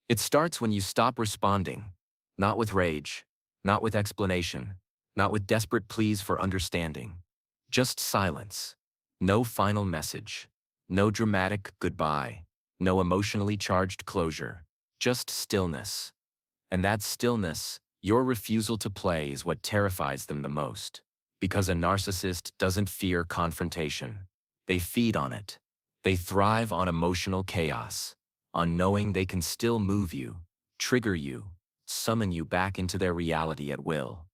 It starts when you stop responding, not with rage, not with explanation, not with desperate pleas for understanding. Just silence. No final message. No dramatic goodbye. No emotionally charged closure. Just stillness. And that stillness, your refusal to play, is what terrifies them the most. Because a narcissist doesn't fear confrontation. They feed on it. They thrive on emotional chaos, on knowing they can still move you, trigger you, summon you back into their reality at will.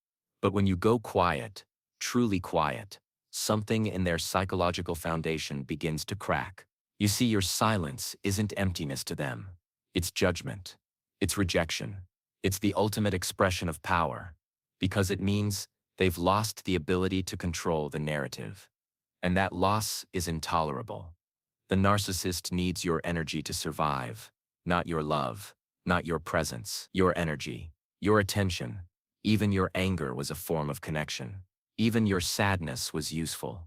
But when you go quiet, truly quiet, something in their psychological foundation begins to crack. You see, your silence isn't emptiness to them. It's judgment. It's rejection. It's the ultimate expression of power, because it means they've lost the ability to control the narrative. And that loss is intolerable. The narcissist needs your energy to survive, not your love, not your presence, your energy, your attention. Even your anger was a form of connection. Even your sadness was useful.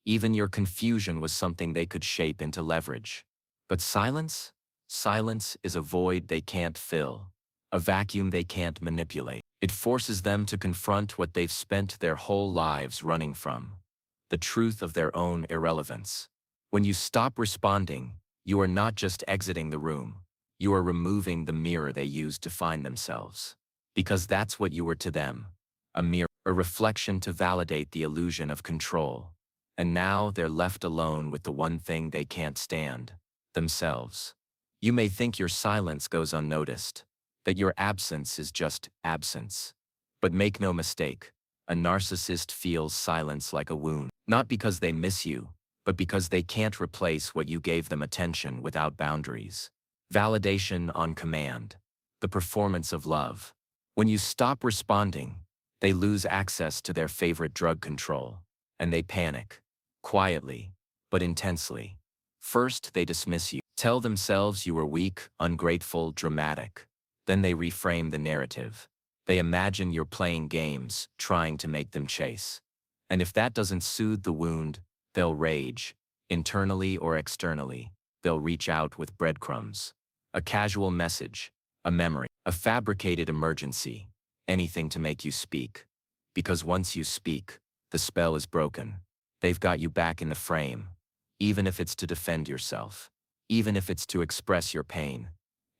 Even your confusion was something they could shape into leverage. But silence? Silence is a void they can't fill, a vacuum they can't manipulate. It forces them to confront what they've spent their whole lives running from, the truth of their own irrelevance. When you stop responding, you are not just exiting the room, you are removing the mirror they used to find themselves. Because that's what you were to them, a mirror, a reflection to validate the illusion of control. And now they're left alone with the one thing they can't stand, themselves. You may think your silence goes unnoticed, that your absence is just absence. But make no mistake, a narcissist feels silence like a wound, not because they miss you, but because they can't replace what you gave them: attention without boundaries, validation on command, the performance of love. When you stop responding, they lose access to their favorite drug control, and they panic, quietly, but intensely. First, they dismiss you, tell themselves you were weak, ungrateful, dramatic. Then they reframe the narrative. They imagine you're playing games, trying to make them chase. And if that doesn't soothe the wound, they'll rage, internally or externally. They'll reach out with breadcrumbs, a casual message, a memory, a fabricated emergency, anything to make you speak. Because once you speak, the spell is broken. They've got you back in the frame, even if it's to defend yourself, even if it's to express your pain.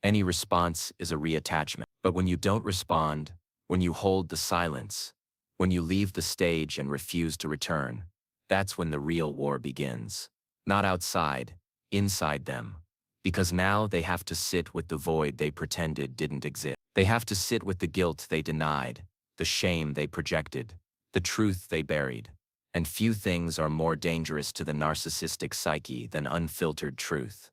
Any response is a reattachment. But when you don't respond, when you hold the silence, when you leave the stage and refuse to return, that's when the real war begins. Not outside, inside them. Because now they have to sit with the void they pretended didn't exist. They have to sit with the guilt they denied, the shame they projected, the truth they buried. And few things are more dangerous to the narcissistic psyche than unfiltered truth.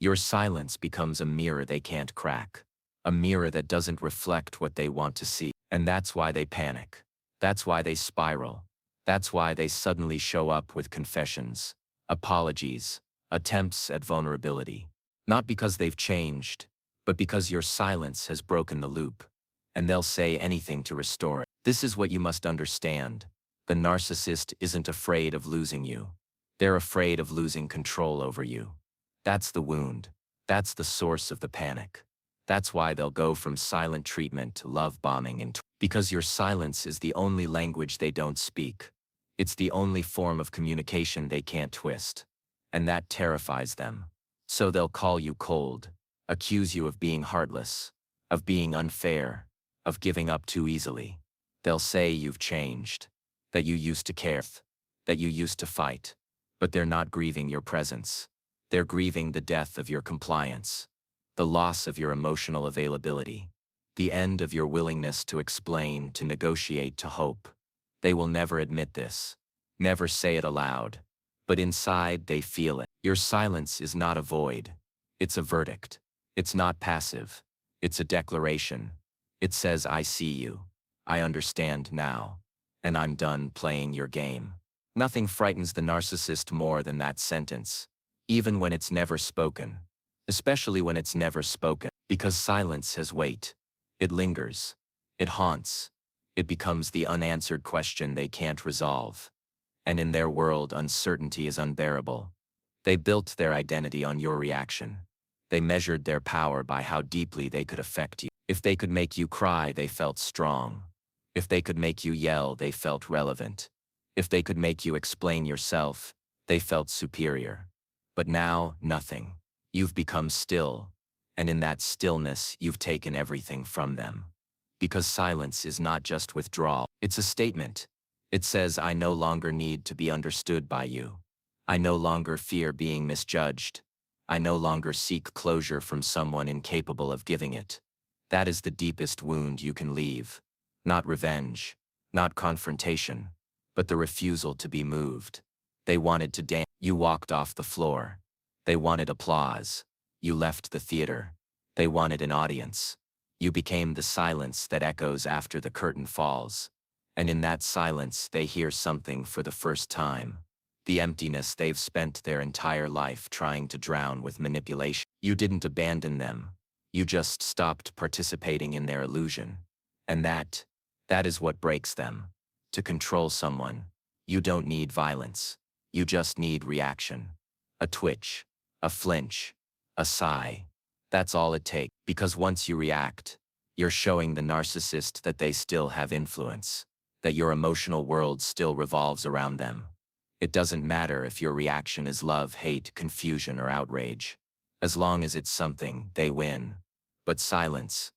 Your silence becomes a mirror they can't crack, a mirror that doesn't reflect what they want to see. And that's why they panic. That's why they spiral. That's why they suddenly show up with confessions, apologies, attempts at vulnerability. Not because they've changed, but because your silence has broken the loop. And they'll say anything to restore it. This is what you must understand. The narcissist isn't afraid of losing you. They're afraid of losing control over you. That's the wound. That's the source of the panic. That's why they'll go from silent treatment to love bombing, because your silence is the only language they don't speak. It's the only form of communication they can't twist. And that terrifies them. So they'll call you cold, accuse you of being heartless, of being unfair, of giving up too easily. They'll say you've changed, that you used to care, that you used to fight. But they're not grieving your presence. They're grieving the death of your compliance, the loss of your emotional availability, the end of your willingness to explain, to negotiate, to hope. They will never admit this, never say it aloud, but inside they feel it. Your silence is not a void. It's a verdict. It's not passive. It's a declaration. It says, I see you. I understand now. And I'm done playing your game. Nothing frightens the narcissist more than that sentence, even when it's never spoken. Especially when it's never spoken, because silence has weight. It lingers. It haunts. It becomes the unanswered question they can't resolve. And in their world, uncertainty is unbearable. They built their identity on your reaction. They measured their power by how deeply they could affect you. If they could make you cry, they felt strong. If they could make you yell, they felt relevant. If they could make you explain yourself, they felt superior. But now, nothing. You've become still, and in that stillness, you've taken everything from them. Because silence is not just withdrawal, it's a statement. It says, I no longer need to be understood by you. I no longer fear being misjudged. I no longer seek closure from someone incapable of giving it. That is the deepest wound you can leave. Not revenge, not confrontation, but the refusal to be moved. They wanted to dance. You walked off the floor. They wanted applause. You left the theater. They wanted an audience. You became the silence that echoes after the curtain falls. And in that silence, they hear something for the first time. The emptiness they've spent their entire life trying to drown with manipulation. You didn't abandon them. You just stopped participating in their illusion. And that is what breaks them. To control someone, you don't need violence. You just need reaction. A twitch, a flinch, a sigh. That's all it takes. Because once you react, you're showing the narcissist that they still have influence, that your emotional world still revolves around them. It doesn't matter if your reaction is love, hate, confusion, or outrage. As long as it's something, they win. But silence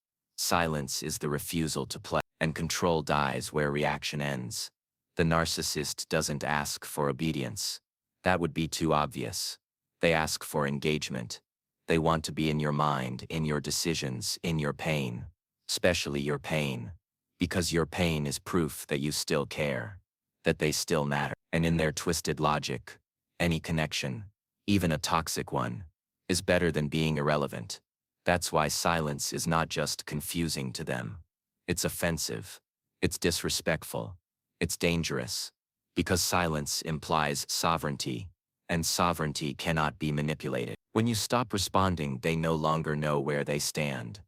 is the refusal to play, and control dies where reaction ends. The narcissist doesn't ask for obedience. That would be too obvious. They ask for engagement. They want to be in your mind, in your decisions, in your pain. Especially your pain. Because your pain is proof that you still care. That they still matter. And in their twisted logic, any connection, even a toxic one, is better than being irrelevant. That's why silence is not just confusing to them. It's offensive. It's disrespectful. It's dangerous. Because silence implies sovereignty, and sovereignty cannot be manipulated. When you stop responding, they no longer know where they stand.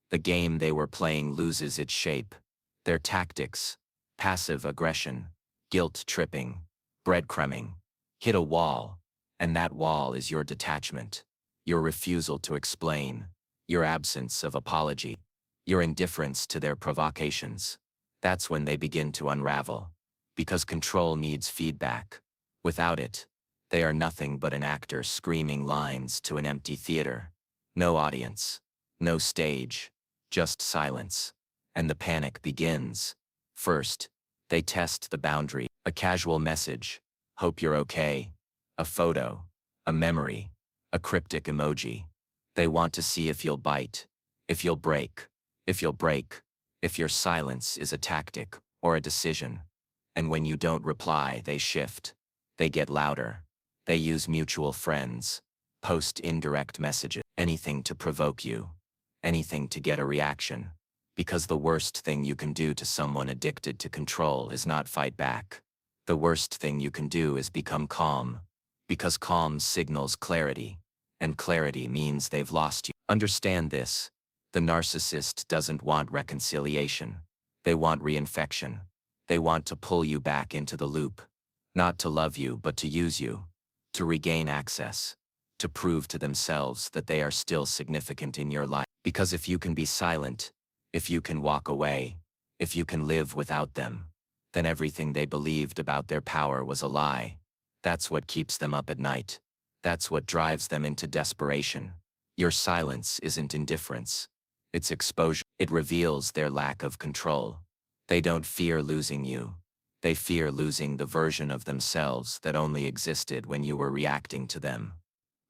The game they were playing loses its shape. Their tactics, passive aggression, guilt tripping, breadcrumbing, hit a wall, and that wall is your detachment, your refusal to explain, your absence of apology, your indifference to their provocations. That's when they begin to unravel. Because control needs feedback. Without it, they are nothing but an actor screaming lines to an empty theater. No audience, no stage, just silence. And the panic begins. First, they test the boundary. A casual message, hope you're okay. A photo, a memory, a cryptic emoji. They want to see if you'll bite, if you'll break, if your silence is a tactic or a decision. And when you don't reply, they shift. They get louder. They use mutual friends, post indirect messages, anything to provoke you, anything to get a reaction. Because the worst thing you can do to someone addicted to control is not fight back. The worst thing you can do is become calm. Because calm signals clarity, and clarity means they've lost you. Understand this. The narcissist doesn't want reconciliation. They want reinfection. They want to pull you back into the loop. Not to love you, but to use you. To regain access. To prove to themselves that they are still significant in your life. Because if you can be silent, if you can walk away, if you can live without them, then everything they believed about their power was a lie. That's what keeps them up at night. That's what drives them into desperation. Your silence isn't indifference. It's exposure. It reveals their lack of control. They don't fear losing you. They fear losing the version of themselves that only existed when you were reacting to them.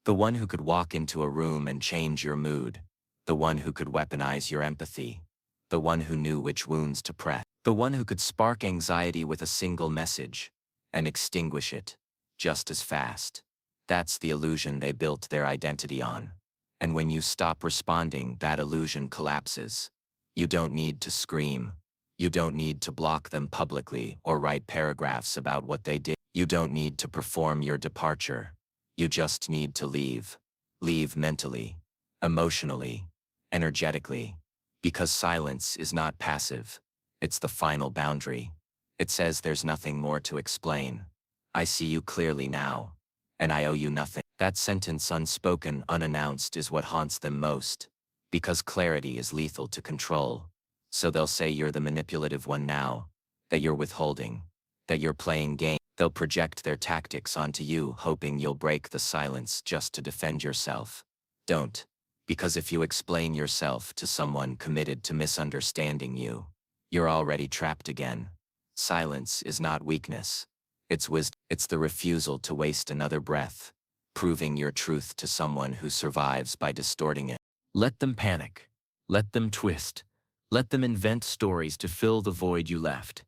The one who could walk into a room and change your mood. The one who could weaponize your empathy. The one who knew which wounds to press. The one who could spark anxiety with a single message and extinguish it just as fast. That's the illusion they built their identity on. And when you stop responding, that illusion collapses. You don't need to scream. You don't need to block them publicly or write paragraphs about what they did. You don't need to perform your departure. You just need to leave. Leave mentally, emotionally, energetically. Because silence is not passive. It's the final boundary. It says there's nothing more to explain. I see you clearly now, and I owe you nothing. That sentence unspoken, unannounced is what haunts them most. Because clarity is lethal to control. So they'll say you're the manipulative one now, that you're withholding, that you're playing game. They'll project their tactics onto you, hoping you'll break the silence just to defend yourself. Don't. Because if you explain yourself to someone committed to misunderstanding you, you're already trapped again. Silence is not weakness. It's wisdom. It's the refusal to waste another breath, proving your truth to someone who survives by distorting it. Let them panic. Let them twist. Let them invent stories to fill the void you left.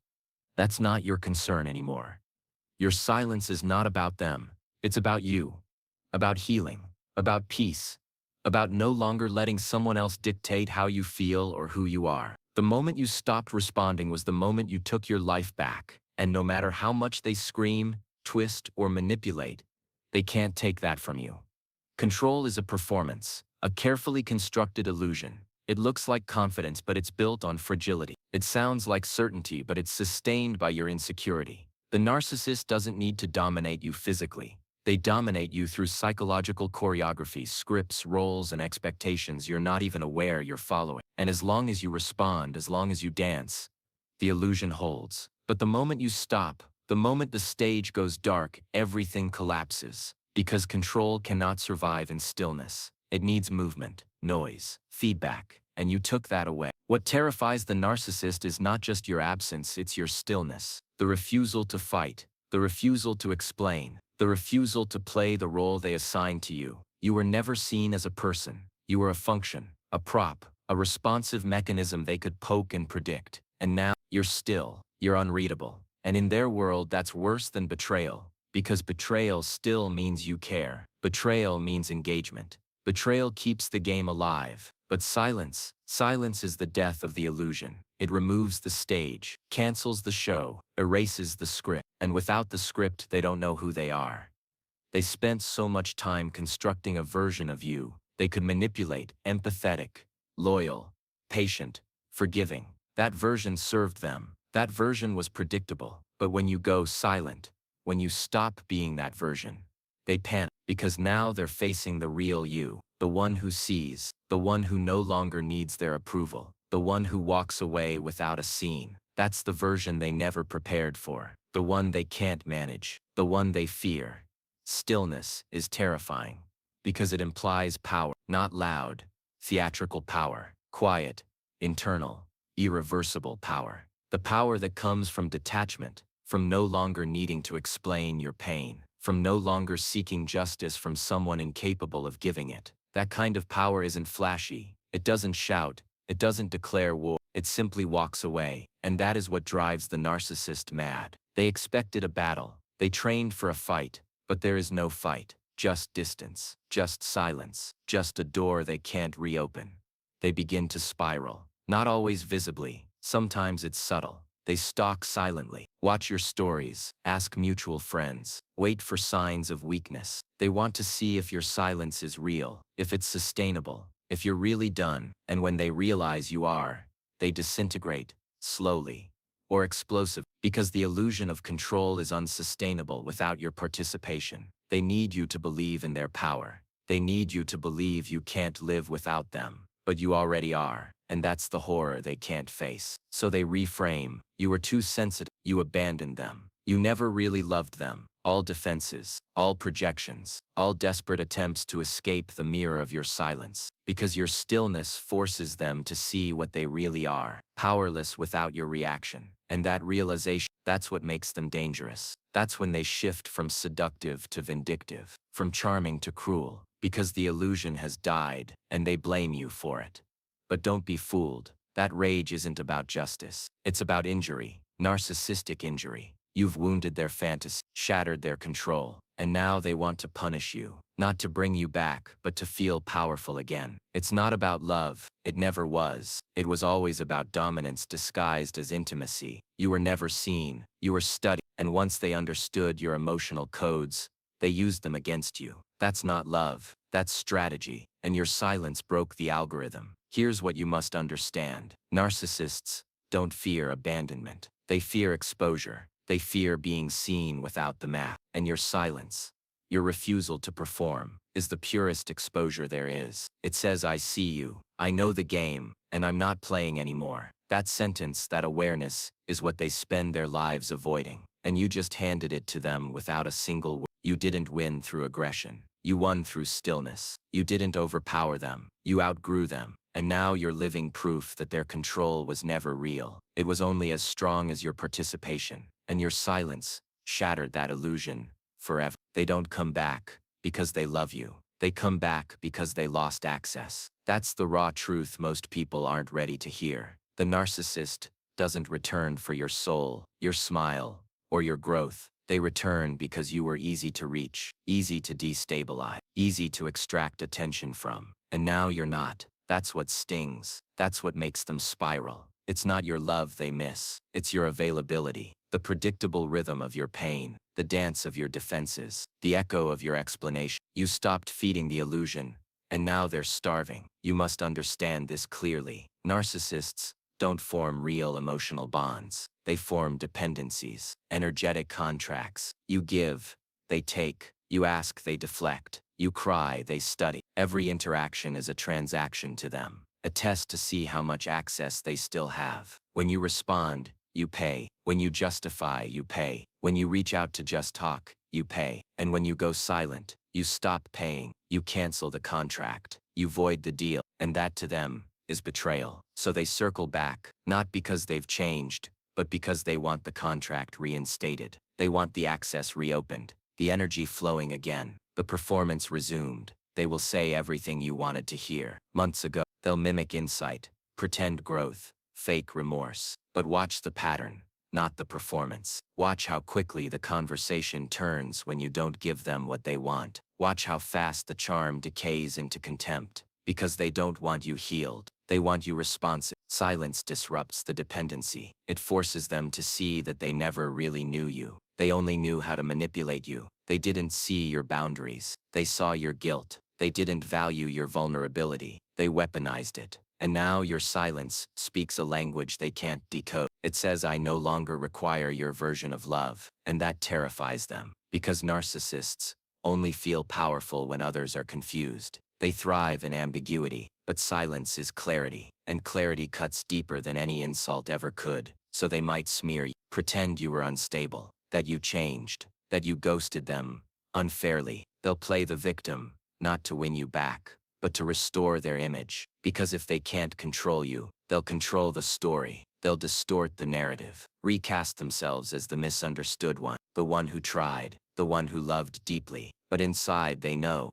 That's not your concern anymore. Your silence is not about them. It's about you. About healing. About peace. About no longer letting someone else dictate how you feel or who you are. The moment you stopped responding was the moment you took your life back. And no matter how much they scream, twist, or manipulate, they can't take that from you. Control is a performance, a carefully constructed illusion. It looks like confidence, but it's built on fragility. It sounds like certainty, but it's sustained by your insecurity. The narcissist doesn't need to dominate you physically. They dominate you through psychological choreography, scripts, roles, and expectations you're not even aware you're following. And as long as you respond, as long as you dance, the illusion holds. But the moment you stop, the moment the stage goes dark, everything collapses. Because control cannot survive in stillness. It needs movement, noise, feedback, and you took that away. What terrifies the narcissist is not just your absence, it's your stillness. The refusal to fight, the refusal to explain, the refusal to play the role they assigned to you. You were never seen as a person. You were a function, a prop, a responsive mechanism they could poke and predict. And now, you're still, you're unreadable. And in their world, that's worse than betrayal. Because betrayal still means you care. Betrayal means engagement. Betrayal keeps the game alive. But silence is the death of the illusion. It removes the stage, cancels the show, erases the script. And without the script, they don't know who they are. They spent so much time constructing a version of you they could manipulate, empathetic, loyal, patient, forgiving. That version served them. That version was predictable. But when you go silent, when you stop being that version, they panic because now they're facing the real you, the one who sees, the one who no longer needs their approval, the one who walks away without a scene. That's the version they never prepared for, the one they can't manage, the one they fear. Stillness is terrifying because it implies power, not loud, theatrical power, quiet, internal, irreversible power. The power that comes from detachment, from no longer needing to explain your pain, from no longer seeking justice from someone incapable of giving it. That kind of power isn't flashy. It doesn't shout. It doesn't declare war. It simply walks away. And that is what drives the narcissist mad. They expected a battle. They trained for a fight. But there is no fight. Just distance. Just silence. Just a door they can't reopen. They begin to spiral. Not always visibly. Sometimes it's subtle. They stalk silently. Watch your stories. Ask mutual friends. Wait for signs of weakness. They want to see if your silence is real, if it's sustainable, if you're really done. And when they realize you are, they disintegrate, slowly, or explosive, because the illusion of control is unsustainable without your participation. They need you to believe in their power. They need you to believe you can't live without them. But you already are. And that's the horror they can't face. So they reframe. You were too sensitive. You abandoned them. You never really loved them. All defenses, all projections, all desperate attempts to escape the mirror of your silence. Because your stillness forces them to see what they really are. Powerless without your reaction. And that realization, that's what makes them dangerous. That's when they shift from seductive to vindictive, from charming to cruel. Because the illusion has died, and they blame you for it. But don't be fooled. That rage isn't about justice. It's about injury, narcissistic injury. You've wounded their fantasy, shattered their control, and now they want to punish you. Not to bring you back, but to feel powerful again. It's not about love. It never was. It was always about dominance disguised as intimacy. You were never seen. You were studied. And once they understood your emotional codes, they used them against you. That's not love. That's strategy. And your silence broke the algorithm. Here's what you must understand. Narcissists don't fear abandonment. They fear exposure. They fear being seen without the mask. And your silence, Your refusal to perform is the purest exposure there is. It says, I see you, I know the game, and I'm not playing anymore. That sentence, that awareness, is what they spend their lives avoiding. And you just handed it to them without a single word. You didn't win through aggression. You won through stillness. You didn't overpower them. You outgrew them. And now you're living proof that their control was never real. It was only as strong as your participation. And your silence shattered that illusion forever. They don't come back because they love you. They come back because they lost access. That's the raw truth most people aren't ready to hear. The narcissist doesn't return for your soul, your smile, or your growth. They return because you were easy to reach, easy to destabilize, easy to extract attention from. And now you're not. That's what stings. That's what makes them spiral. It's not your love they miss. It's your availability, the predictable rhythm of your pain, the dance of your defenses, the echo of your explanation. You stopped feeding the illusion, and now they're starving. You must understand this clearly. Narcissists don't form real emotional bonds. They form dependencies, energetic contracts. You give, they take. You ask, they deflect. You cry, they study. Every interaction is a transaction to them, a test to see how much access they still have. When you respond, you pay. When you justify, you pay. When you reach out to just talk, you pay. And when you go silent, you stop paying. You cancel the contract. You void the deal. And that to them is betrayal. So they circle back, not because they've changed, but because they want the contract reinstated. They want the access reopened, the energy flowing again, the performance resumed. They will say everything you wanted to hear months ago. They'll mimic insight, pretend growth, fake remorse. But watch the pattern, not the performance. Watch how quickly the conversation turns when you don't give them what they want. Watch how fast the charm decays into contempt, because they don't want you healed. They want you responsive. Silence disrupts the dependency. It forces them to see that they never really knew you. They only knew how to manipulate you. They didn't see your boundaries. They saw your guilt. They didn't value your vulnerability. They weaponized it. And now your silence speaks a language they can't decode. It says, I no longer require your version of love. And that terrifies them. Because narcissists only feel powerful when others are confused. They thrive in ambiguity, but silence is clarity, and clarity cuts deeper than any insult ever could. So they might smear you, pretend you were unstable, that you changed, that you ghosted them unfairly. They'll play the victim, not to win you back, but to restore their image. Because if they can't control you, they'll control the story. They'll distort the narrative, recast themselves as the misunderstood one, the one who tried, the one who loved deeply. But inside they know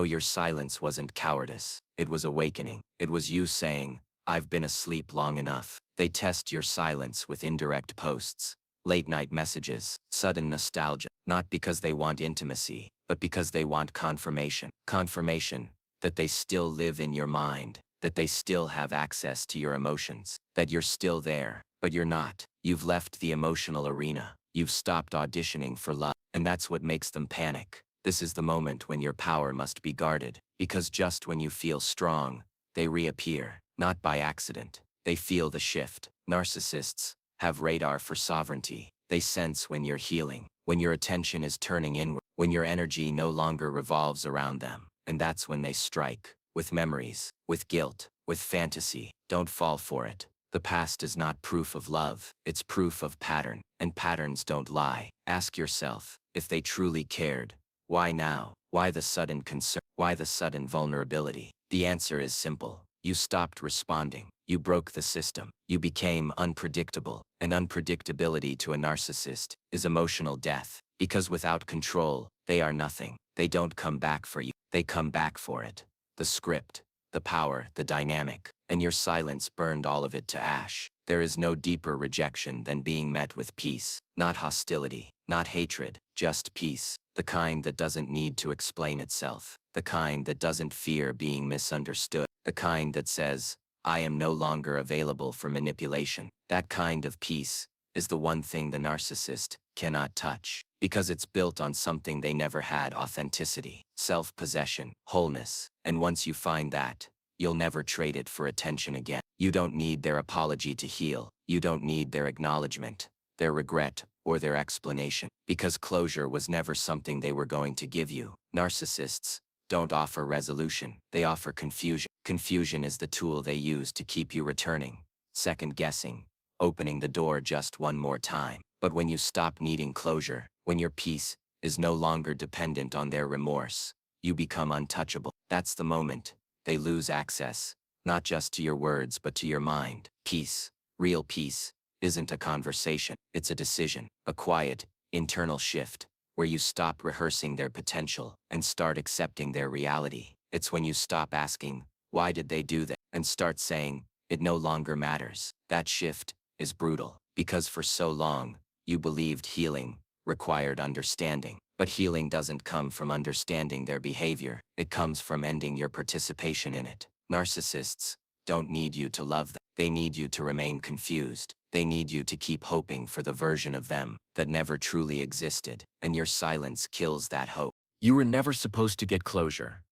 your silence wasn't cowardice. It was awakening. It was you saying, I've been asleep long enough. They test your silence with indirect posts, late-night messages, sudden nostalgia, not because they want intimacy, but because they want confirmation. Confirmation that they still live in your mind, that they still have access to your emotions, that you're still there, but you're not. You've left the emotional arena. You've stopped auditioning for love, and that's what makes them panic. This is the moment when your power must be guarded, because just when you feel strong, they reappear, not by accident. They feel the shift. Narcissists have radar for sovereignty. They sense when you're healing, when your attention is turning inward, when your energy no longer revolves around them. And that's when they strike, with memories, with guilt, with fantasy. Don't fall for it. The past is not proof of love, it's proof of pattern, and patterns don't lie. Ask yourself, if they truly cared, why now? Why the sudden concern? Why the sudden vulnerability? The answer is simple. You stopped responding. You broke the system. You became unpredictable. And unpredictability to a narcissist is emotional death. Because without control, they are nothing. They don't come back for you. They come back for it. The script, the power, the dynamic. And your silence burned all of it to ash. There is no deeper rejection than being met with peace. Not hostility, not hatred, just peace. The kind that doesn't need to explain itself. The kind that doesn't fear being misunderstood. The kind that says, I am no longer available for manipulation. That kind of peace is the one thing the narcissist cannot touch, because it's built on something they never had: authenticity, self-possession, wholeness. And once you find that, you'll never trade it for attention again. You don't need their apology to heal. You don't need their acknowledgement, their regret, or their explanation, because closure was never something they were going to give you. Narcissists don't offer resolution, they offer confusion. Confusion is the tool they use to keep you returning, second-guessing, opening the door just one more time. But when you stop needing closure, when your peace is no longer dependent on their remorse, you become untouchable. That's the moment they lose access, not just to your words but to your mind. Peace, real peace, isn't a conversation, it's a decision, a quiet, internal shift, where you stop rehearsing their potential and start accepting their reality. It's when you stop asking, why did they do that, and start saying, it no longer matters. That shift is brutal, because for so long, you believed healing required understanding. But healing doesn't come from understanding their behavior, it comes from ending your participation in it. Narcissists don't need you to love them, they need you to remain confused. They need you to keep hoping for the version of them that never truly existed, and your silence kills that hope. You were never supposed to get closure.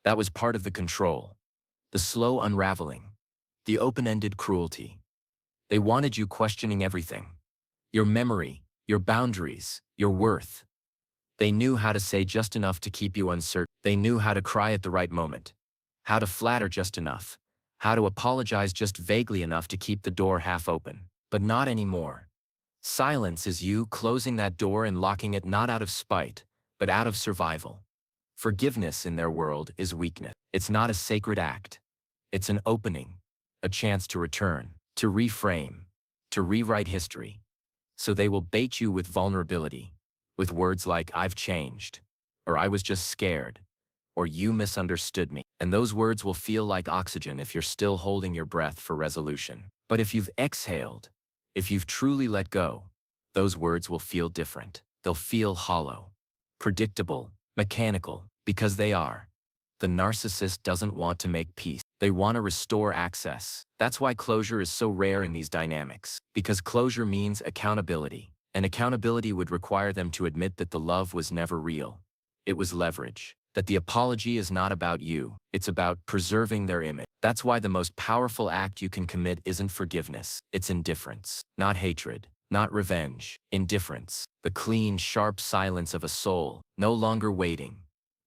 That was part of the control. The slow unraveling. The open-ended cruelty. They wanted you questioning everything. Your memory, your boundaries, your worth. They knew how to say just enough to keep you uncertain. They knew how to cry at the right moment. How to flatter just enough. How to apologize just vaguely enough to keep the door half open. But not anymore. Silence is you closing that door and locking it not out of spite, but out of survival. Forgiveness in their world is weakness. It's not a sacred act. It's an opening, a chance to return, to reframe, to rewrite history. So they will bait you with vulnerability, with words like, I've changed, or I was just scared, or you misunderstood me. And those words will feel like oxygen if you're still holding your breath for resolution. But if you've exhaled, if you've truly let go, those words will feel different. They'll feel hollow, predictable, mechanical, because they are. The narcissist doesn't want to make peace. They want to restore access. That's why closure is so rare in these dynamics, because closure means accountability, and accountability would require them to admit that the love was never real. It was leverage. That the apology is not about you, it's about preserving their image. That's why the most powerful act you can commit isn't forgiveness, it's indifference. Not hatred, not revenge, indifference. The clean, sharp silence of a soul, no longer waiting.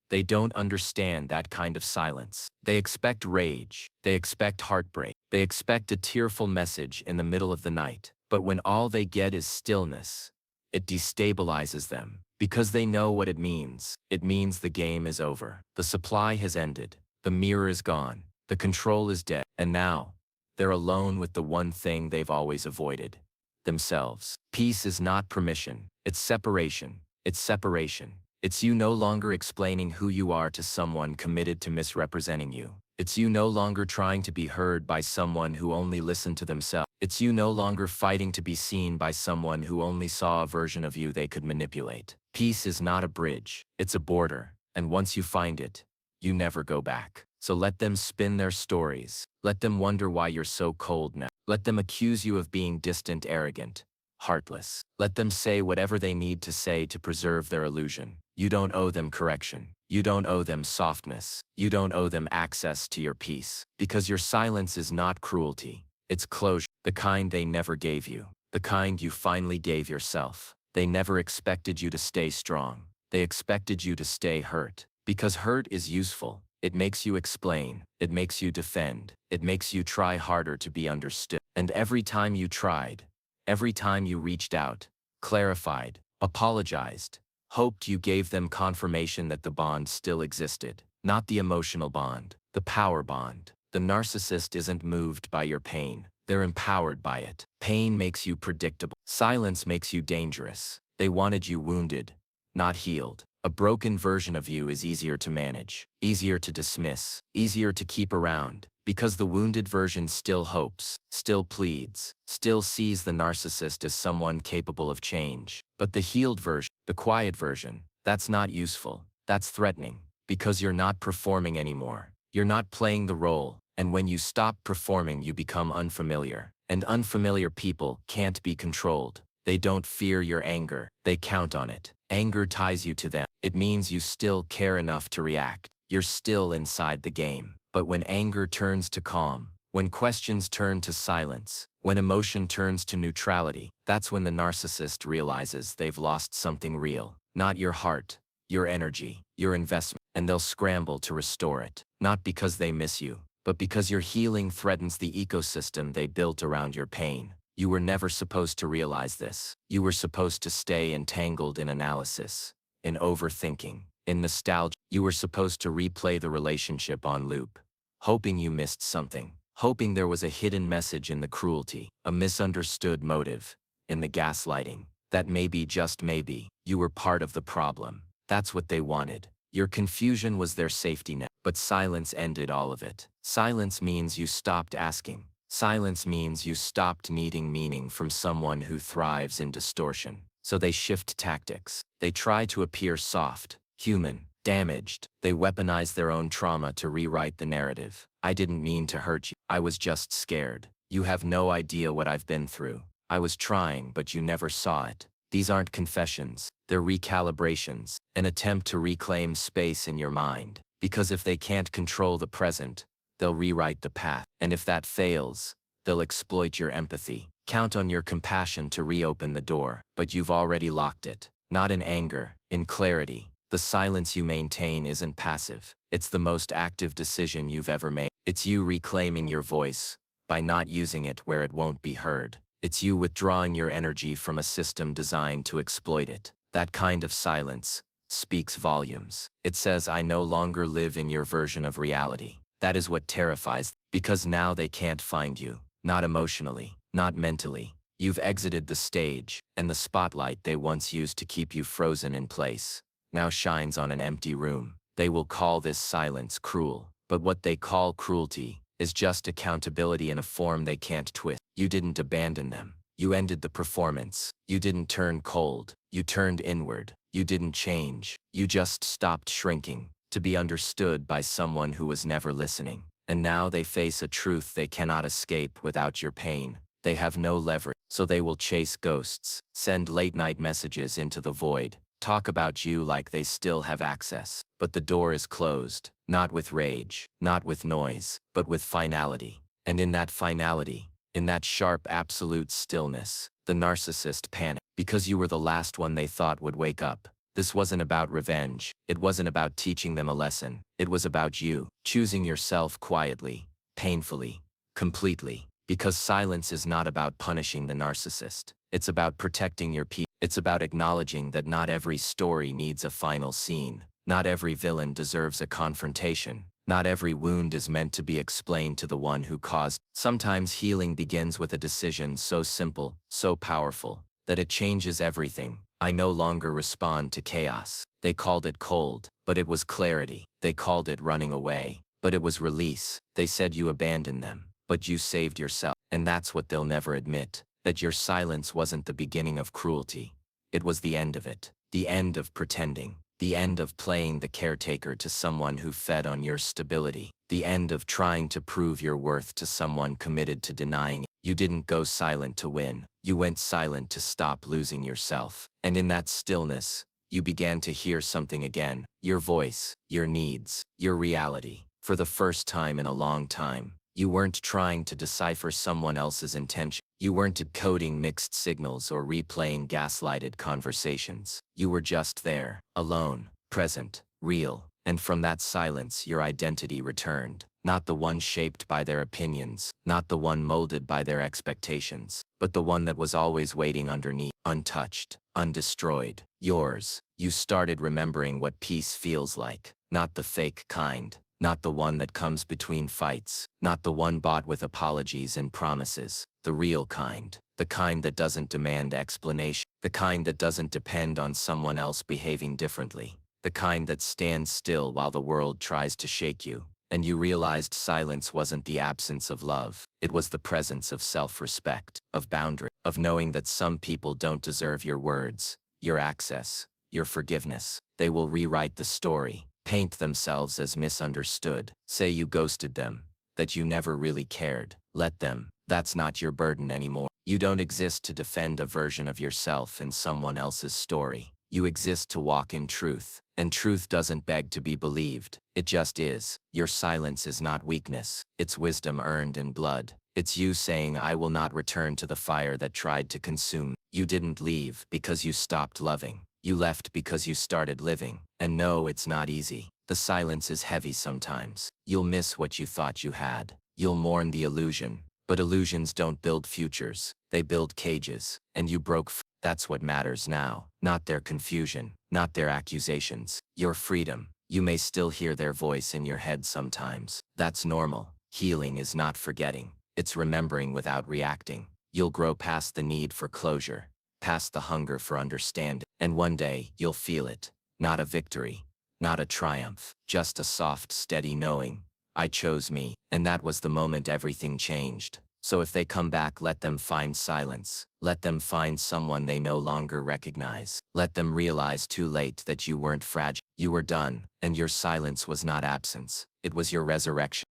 They don't understand that kind of silence. They expect rage, they expect heartbreak, they expect a tearful message in the middle of the night. But when all they get is stillness, it destabilizes them. Because they know what it means. It means the game is over. The supply has ended. The mirror is gone. The control is dead. And now, they're alone with the one thing they've always avoided. Themselves. Peace is not permission. It's separation. It's separation. It's you no longer explaining who you are to someone committed to misrepresenting you. It's you no longer trying to be heard by someone who only listened to themselves. It's you no longer fighting to be seen by someone who only saw a version of you they could manipulate. Peace is not a bridge, it's a border, and once you find it, you never go back. So let them spin their stories. Let them wonder why you're so cold now. Let them accuse you of being distant, arrogant, heartless. Let them say whatever they need to say to preserve their illusion. You don't owe them correction. You don't owe them softness. You don't owe them access to your peace. Because your silence is not cruelty. It's closure. The kind they never gave you. The kind you finally gave yourself. They never expected you to stay strong. They expected you to stay hurt. Because hurt is useful. It makes you explain. It makes you defend. It makes you try harder to be understood. And every time you tried, every time you reached out, clarified, apologized, hoped, you gave them confirmation that the bond still existed. Not the emotional bond, the power bond. The narcissist isn't moved by your pain. They're empowered by it. Pain makes you predictable. Silence makes you dangerous. They wanted you wounded, not healed. A broken version of you is easier to manage, easier to dismiss, easier to keep around, because the wounded version still hopes, still pleads, still sees the narcissist as someone capable of change. But the healed version, the quiet version, that's not useful. That's threatening, because you're not performing anymore. You're not playing the role. And when you stop performing, you become unfamiliar. And unfamiliar people can't be controlled. They don't fear your anger. They count on it. Anger ties you to them. It means you still care enough to react. You're still inside the game. But when anger turns to calm, When questions turn to silence, when emotion turns to neutrality, that's when the narcissist realizes they've lost something real. Not your heart, your energy, your investment, and they'll scramble to restore it. Not because they miss you, but because your healing threatens the ecosystem they built around your pain. You were never supposed to realize this. You were supposed to stay entangled in analysis, in overthinking, in nostalgia. You were supposed to replay the relationship on loop, hoping you missed something, hoping there was a hidden message in the cruelty, a misunderstood motive, in the gaslighting, that maybe, just maybe, you were part of the problem. That's what they wanted. Your confusion was their safety net. But silence ended all of it. Silence means you stopped asking. Silence means you stopped needing meaning from someone who thrives in distortion. So they shift tactics. They try to appear soft, human, damaged. They weaponize their own trauma to rewrite the narrative. I didn't mean to hurt you. I was just scared. You have no idea what I've been through. I was trying, but you never saw it. These aren't confessions. They're recalibrations, an attempt to reclaim space in your mind. Because if they can't control the present, they'll rewrite the past. And if that fails, they'll exploit your empathy. Count on your compassion to reopen the door, but you've already locked it. Not in anger, in clarity. The silence you maintain isn't passive. It's the most active decision you've ever made. It's you reclaiming your voice by not using it where it won't be heard. It's you withdrawing your energy from a system designed to exploit it. That kind of silence speaks volumes. It says, I no longer live in your version of reality. That is what terrifies, because now they can't find you. Not emotionally, not mentally. You've exited the stage, and the spotlight they once used to keep you frozen in place now shines on an empty room. They will call this silence cruel, but what they call cruelty is just accountability in a form they can't twist. You didn't abandon them. You ended the performance. You didn't turn cold. You turned inward. You didn't change. You just stopped shrinking to be understood by someone who was never listening. And now they face a truth they cannot escape without your pain. They have no leverage, so they will chase ghosts, send late-night messages into the void, talk about you like they still have access. But the door is closed, not with rage, not with noise, but with finality. And in that finality, in that sharp absolute stillness, the narcissist panicked, because you were the last one they thought would wake up. This wasn't about revenge. It wasn't about teaching them a lesson. It was about you, choosing yourself quietly, painfully, completely. Because silence is not about punishing the narcissist. It's about protecting your peace. It's about acknowledging that not every story needs a final scene. Not every villain deserves a confrontation. Not every wound is meant to be explained to the one who caused. Sometimes healing begins with a decision so simple, so powerful, that it changes everything. I no longer respond to chaos. They called it cold, but it was clarity. They called it running away, but it was release. They said you abandoned them, but you saved yourself. And that's what they'll never admit, that your silence wasn't the beginning of cruelty. It was the end of it. The end of pretending. The end of playing the caretaker to someone who fed on your stability. The end of trying to prove your worth to someone committed to denying it. You didn't go silent to win. You went silent to stop losing yourself. And in that stillness, you began to hear something again. Your voice, your needs, your reality. For the first time in a long time, you weren't trying to decipher someone else's intention. You weren't decoding mixed signals or replaying gaslighted conversations. You were just there, alone, present, real. And from that silence your identity returned. Not the one shaped by their opinions, not the one molded by their expectations, but the one that was always waiting underneath, untouched, undestroyed. Yours. You started remembering what peace feels like. Not the fake kind. Not the one that comes between fights. Not the one bought with apologies and promises. The real kind. The kind that doesn't demand explanation. The kind that doesn't depend on someone else behaving differently. The kind that stands still while the world tries to shake you. And you realized silence wasn't the absence of love. It was the presence of self-respect, of boundary, of knowing that some people don't deserve your words, your access, your forgiveness. They will rewrite the story, paint themselves as misunderstood, say you ghosted them, that you never really cared. Let them. That's not your burden anymore. You don't exist to defend a version of yourself in someone else's story. You exist to walk in truth, and truth doesn't beg to be believed. It just is. Your silence is not weakness. It's wisdom earned in blood. It's you saying, I will not return to the fire that tried to consume. You didn't leave because you stopped loving. You left because you started living. And no, it's not easy. The silence is heavy sometimes. You'll miss what you thought you had. You'll mourn the illusion. But illusions don't build futures. They build cages. And you broke free. That's what matters now. Not their confusion. Not their accusations. Your freedom. You may still hear their voice in your head sometimes. That's normal. Healing is not forgetting. It's remembering without reacting. You'll grow past the need for closure. Past the hunger for understanding. And one day, you'll feel it. Not a victory. Not a triumph. Just a soft, steady knowing. I chose me. And that was the moment everything changed. So if they come back, let them find silence. Let them find someone they no longer recognize. Let them realize too late that you weren't fragile. You were done, and your silence was not absence. It was your resurrection.